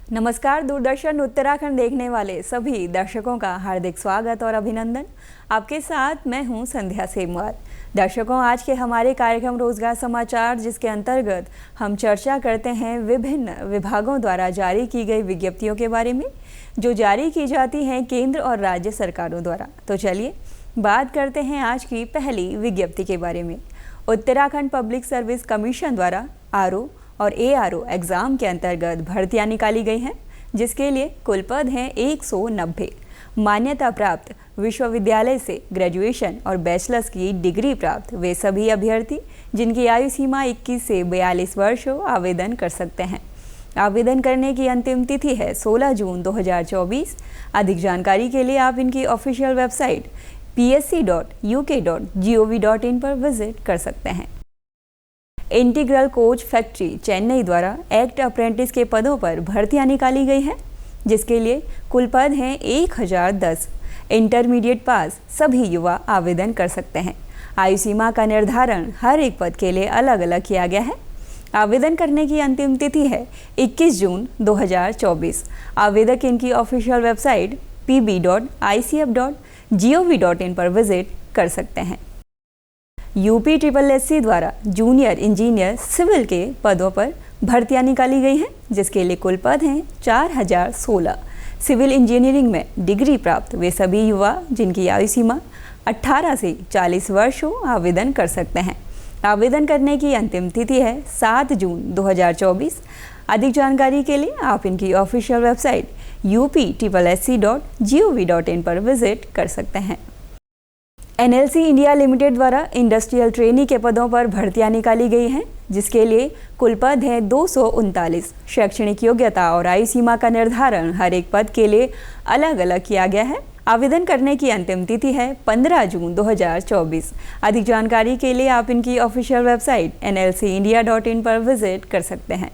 नमस्कार। दूरदर्शन उत्तराखंड देखने वाले सभी दर्शकों का हार्दिक स्वागत और अभिनंदन। आपके साथ मैं हूं संध्या सेमवार। दर्शकों, आज के हमारे कार्यक्रम रोजगार समाचार, जिसके अंतर्गत हम चर्चा करते हैं विभिन्न विभागों द्वारा जारी की गई विज्ञप्तियों के बारे में, जो जारी की जाती हैं केंद्र और राज्य सरकारों द्वारा। तो चलिए बात करते हैं आज की पहली विज्ञप्ति के बारे में। उत्तराखंड पब्लिक सर्विस कमीशन द्वारा आरओ और एआरओ एग्ज़ाम के अंतर्गत भर्तियां निकाली गई हैं, जिसके लिए कुल पद हैं 190। मान्यता प्राप्त विश्वविद्यालय से ग्रेजुएशन और बैचलर्स की डिग्री प्राप्त वे सभी अभ्यर्थी जिनकी आयु सीमा 21 से 42 वर्ष हो आवेदन कर सकते हैं। आवेदन करने की अंतिम तिथि है 16 जून 2024। अधिक जानकारी के लिए आप इनकी ऑफिशियल वेबसाइट psc.uk.gov.in पर विजिट कर सकते हैं। इंटीग्रल कोच फैक्ट्री चेन्नई द्वारा एक्ट अप्रेंटिस के पदों पर भर्तियां निकाली गई हैं, जिसके लिए कुल पद हैं 1010। इंटरमीडिएट पास सभी युवा आवेदन कर सकते हैं। आयु सीमा का निर्धारण हर एक पद के लिए अलग अलग किया गया है। आवेदन करने की अंतिम तिथि है 21 जून 2024। आवेदक इनकी ऑफिशियल वेबसाइट pb.icf.gov.in पर विजिट कर सकते हैं। UPSSC द्वारा जूनियर इंजीनियर सिविल के पदों पर भर्तियां निकाली गई हैं, जिसके लिए कुल पद हैं 4016। सिविल इंजीनियरिंग में डिग्री प्राप्त वे सभी युवा जिनकी आयु सीमा 18 से 40 वर्ष हो आवेदन कर सकते हैं। आवेदन करने की अंतिम तिथि है 7 जून 2024। अधिक जानकारी के लिए आप इनकी ऑफिशियल वेबसाइट upsssc.gov.in पर विजिट कर सकते हैं। NLC इंडिया लिमिटेड द्वारा इंडस्ट्रियल ट्रेनी के पदों पर भर्तियां निकाली गई हैं, जिसके लिए कुल पद हैं 239। शैक्षणिक योग्यता और आयु सीमा का निर्धारण हर एक पद के लिए अलग अलग किया गया है। आवेदन करने की अंतिम तिथि है 15 जून 2024। अधिक जानकारी के लिए आप इनकी ऑफिशियल वेबसाइट nlcindia.in पर विजिट कर सकते हैं।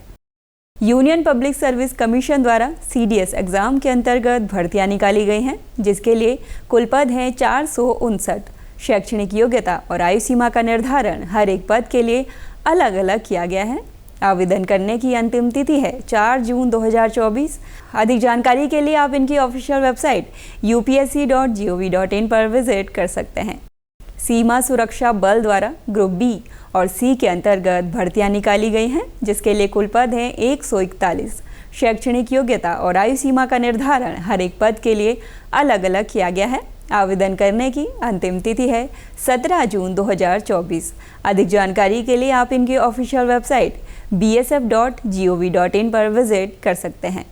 यूनियन पब्लिक सर्विस कमीशन द्वारा CDS एग्ज़ाम के अंतर्गत भर्तियां निकाली गई हैं, जिसके लिए कुल पद हैं 459। शैक्षणिक योग्यता और आयु सीमा का निर्धारण हर एक पद के लिए अलग अलग किया गया है। आवेदन करने की अंतिम तिथि है 4 जून 2024। अधिक जानकारी के लिए आप इनकी ऑफिशियल वेबसाइट upsc.gov.in पर विजिट कर सकते हैं। सीमा सुरक्षा बल द्वारा ग्रुप B और C के अंतर्गत भर्तियां निकाली गई हैं, जिसके लिए कुल पद हैं 141। शैक्षणिक योग्यता और आयु सीमा का निर्धारण हर एक पद के लिए अलग अलग किया गया है। आवेदन करने की अंतिम तिथि है 17 जून 2024। अधिक जानकारी के लिए आप इनकी ऑफिशियल वेबसाइट bsf.gov.in पर विजिट कर सकते हैं।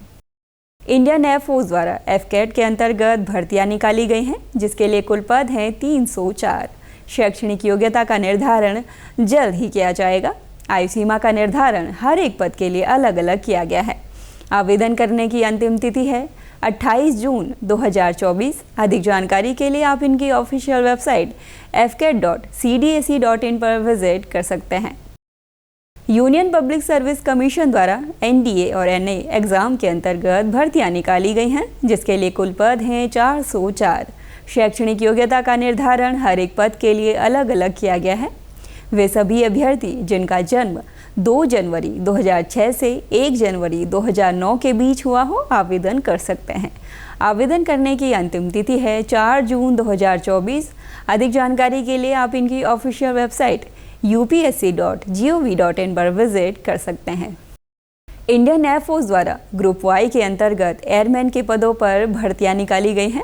इंडियन एयरफोर्स द्वारा FCAT के अंतर्गत भर्तियां निकाली गई हैं, जिसके लिए कुल पद हैं 304। शैक्षणिक योग्यता का निर्धारण जल्द ही किया जाएगा। आयु सीमा का निर्धारण हर एक पद के लिए अलग अलग किया गया है। आवेदन करने की अंतिम तिथि है 28 जून 2024। अधिक जानकारी के लिए आप इनकी ऑफिशियल वेबसाइट fcat.cdac.in पर विजिट कर सकते हैं। यूनियन पब्लिक सर्विस कमीशन द्वारा NDA और NA एग्ज़ाम के अंतर्गत भर्तियां निकाली गई हैं, जिसके लिए कुल पद हैं 404। शैक्षणिक योग्यता का निर्धारण हर एक पद के लिए अलग अलग किया गया है। वे सभी अभ्यर्थी जिनका जन्म 2 जनवरी 2006 से 1 जनवरी 2009 के बीच हुआ हो आवेदन कर सकते हैं। आवेदन करने की अंतिम तिथि है 4 जून 2024। अधिक जानकारी के लिए आप इनकी ऑफिशियल वेबसाइट upsc.gov.in पर विजिट कर सकते हैं। इंडियन एयरफोर्स द्वारा ग्रुप Y के अंतर्गत एयरमैन के पदों पर भर्तियां निकाली गई हैं।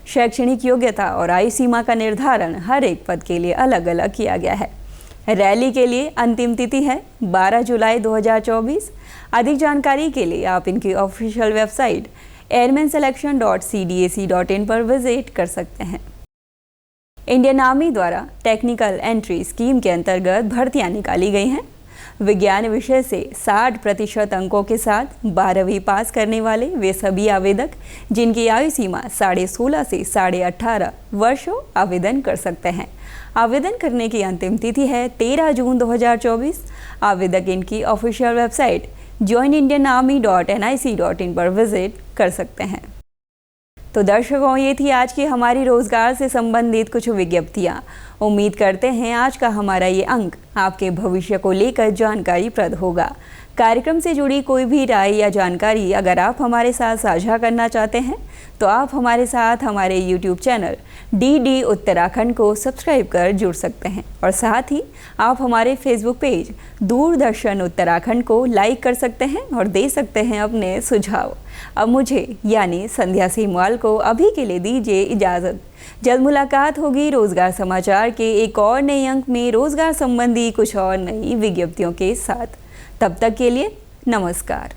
शैक्षणिक योग्यता और आयु सीमा का निर्धारण हर एक पद के लिए अलग अलग किया गया है। रैली के लिए अंतिम तिथि है 12 जुलाई 2024। अधिक जानकारी के लिए आप इनकी ऑफिशियल वेबसाइट airmanselection.cdac.in पर विजिट कर सकते हैं। इंडियन आर्मी द्वारा टेक्निकल एंट्री स्कीम के अंतर्गत भर्तियां निकाली गई हैं। विज्ञान विषय से 60% अंकों के साथ 12वीं पास करने वाले वे सभी आवेदक जिनकी आयु सीमा 16.5 से 18.5 वर्ष हो आवेदन कर सकते हैं। आवेदन करने की अंतिम तिथि है 13 जून 2024। आवेदक इनकी ऑफिशियल वेबसाइट joinindianarmy.nic.in पर विजिट कर सकते हैं। तो दर्शकों, ये थी आज की हमारी रोजगार से संबंधित कुछ विज्ञप्तियाँ। उम्मीद करते हैं आज का हमारा ये अंक आपके भविष्य को लेकर जानकारीप्रद होगा। कार्यक्रम से जुड़ी कोई भी राय या जानकारी अगर आप हमारे साथ साझा करना चाहते हैं तो आप हमारे साथ हमारे YouTube चैनल DD उत्तराखंड को सब्सक्राइब कर जुड़ सकते हैं और साथ ही आप हमारे Facebook पेज दूरदर्शन उत्तराखंड को लाइक कर सकते हैं और दे सकते हैं अपने सुझाव। अब मुझे यानी संध्या सीमवाल को अभी के लिए दीजिए इजाज़त। जल्द मुलाकात होगी रोजगार समाचार के एक और नए अंक में रोजगार संबंधी कुछ और नई विज्ञप्तियों के साथ। तब तक के लिए नमस्कार।